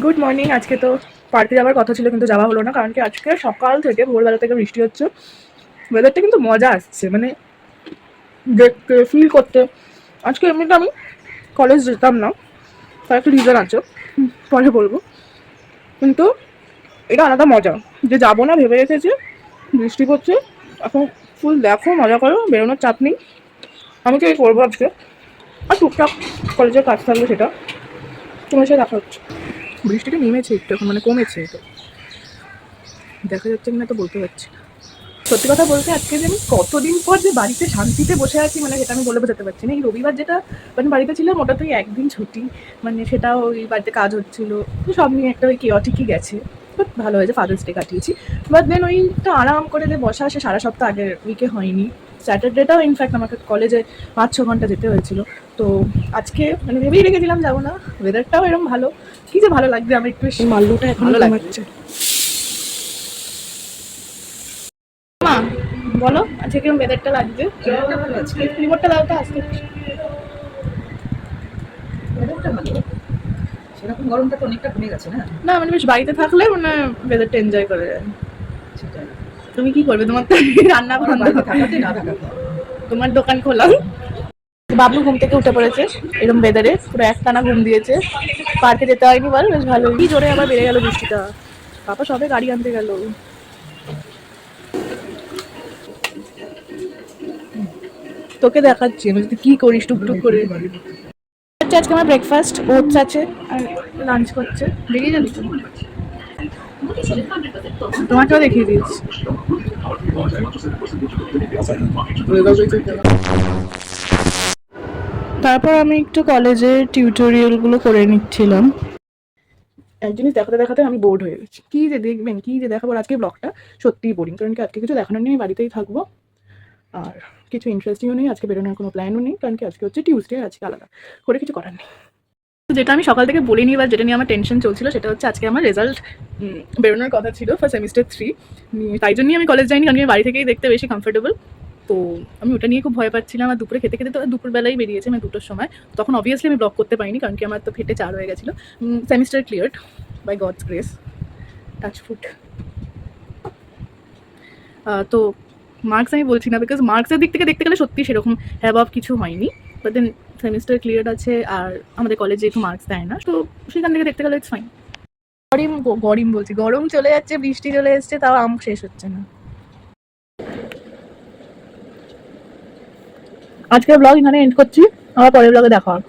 Good morning. আজকে তো পার্কে যাওয়ার কথা ছিল কিন্তু যাওয়া হলো না, কারণ কি আজকে সকাল থেকে ভোরবেলা থেকে বৃষ্টি হচ্ছে। ওয়েদারটা কিন্তু মজা আসছে, মানে দেখতে ফিল করতে। আজকে এমনিতে আমি কলেজ যেতাম না, তার একটা রিজন আছে, পরে বলবো। কিন্তু এটা আলাদা মজা যে যাবো না ভেবে রেখেছি, বৃষ্টি পড়ছে এখন ফুল দেখো মজা করো, বেরোনোর চাপ নেই। আমি কি করবো আজকে, আর টুকটাক কলেজের কাজ থাকবে, সেটা তোমার সাথে দেখা হচ্ছে। বৃষ্টিটা নেমেছে একটু এখন, মানে কমেছে, তো দেখা যাচ্ছে কিনা তো বলতে পারছি না। সত্যি কথা বলতে আজকে যে আমি কতদিন পর যে বাড়িতে শান্তিতে বসে আছি, মানে সেটা আমি বলে বোঝাতে পারছি না। এই রবিবার যেটা মানে বাড়িতে ছিলাম, ওটা তো একদিন ছুটি, মানে সেটাও ওই বাড়িতে কাজ হচ্ছিল, তো সব নিয়ে একটা ওই কেওয়াটিকই গেছে। বাট ভালো হয়েছে, ফাদার্স ডে কাটিয়েছি। বাট দেন ওইটা আরাম করে যে বসা, সে সারা সপ্তাহ আগের উইকে হয়নি। স্যাটারডেটাও ইনফ্যাক্ট আমাকে কলেজে 5-6 ঘন্টা যেতে হয়েছিল। তো আজকে মানে ভেবেই রেখেছিলাম যাবো না, ওয়েদারটাও এরকম ভালো, কি যে ভালো লাগবে। আমি একটু এই মাল্লুটা এখন ভালো লাগছে। মা বলো আজকে কিরকম ওয়েদারটা লাগছে? রিমোটটা দাও তো আজকে। ওয়েদারটা ভালো, সেরকম গরমটা তো অনেকটা কমে গেছে না? না মানে বেশ বাড়িতে থাকলে মানে ওয়েদারটা এনজয় করে যায়। সেটাই। তুমি কি করবে? তোমার তো রান্না আমার বন্ধ, বাড়িতে থাকাতে না থাকাতে। তোমার দোকান খোলা। বাবলু ঘুম থেকে উঠে পড়েছে এরকম ওয়েদারে, পুরো একটানা ঘুম দিয়েছে। পার্কে যেতে হয়নি বল, বেশ ভালো। কি জোরে আবার বেড়ে গেল বৃষ্টিটা। পাপা সবে গাড়ি আনতে গেল। তোকে দেখাচ্ছি আমি তুই কি করিস টুকটুক করে। আজকে আমার ব্রেকফাস্ট ওটস আছে, আর লাঞ্চ করছে। বেরিয়ে যাবি তো? তোমাকেও দেখিয়ে দিয়েছি। তারপর আমি একটু কলেজের টিউটোরিয়ালগুলো করে নিচ্ছিলাম। এক জিনিস দেখাতে দেখাতে আমি বোর্ড হয়ে গেছি। কি যে দেখবেন, কি যে দেখাবো। আজকে ব্লগটা সত্যিই বোরিং, কারণ কি আজকে কিছু দেখানোর নেই, বাড়িতেই থাকবো। আর কিছু ইন্টারেস্টিংও নেই, আজকে বেরোনোর কোনো প্ল্যানও নেই, কারণ কি আজকে হচ্ছে টিউসডে, আজকে আলাদা করে কিছু করার নেই। যেটা আমি সকাল থেকে বলিনি বা যেটা নিয়ে আমার টেনশন চলছিল, সেটা হচ্ছে আজকে আমার রেজাল্ট বেরোনোর কথা ছিল ফর সেমিস্টার 3। তাই জন্যই আমি কলেজ যাইনি, কারণ আমি বাড়ি থেকেই দেখতে বেশি কমফোর্টেবল। তো আমি ওটা নিয়ে খুব ভয় পাচ্ছিলাম। আর দুপুরে খেতে খেতে তো দুপুরবেলায় বেরিয়েছে, মানে 2টোর সময়। তখন অবভিয়াসলি আমি ব্লগ করতে পারিনি, কারণ কি আমার তো ফেটে 4 হয়ে গেছিলো। Semester cleared by God's grace, touch wood. তো মার্কস আমি বলছি না, বিকজ মার্কসের দিক থেকে দেখতে গেলে সত্যি সেরকম হ্যাভ কিছু হয়নি। বাট দেন সেমিস্টার ক্লিয়ার আছে, আর আমাদের কলেজে একটু মার্কস দেয় না, তো সেখান থেকে দেখতে গেলে ইটস ফাইন। গরম বলছি, গরম চলে যাচ্ছে, বৃষ্টি চলে এসছে, তাও আম শেষ হচ্ছে না। আজকের ব্লগ এখানে এন্ড করছি, আবার পরের ব্লগে দেখা হবে।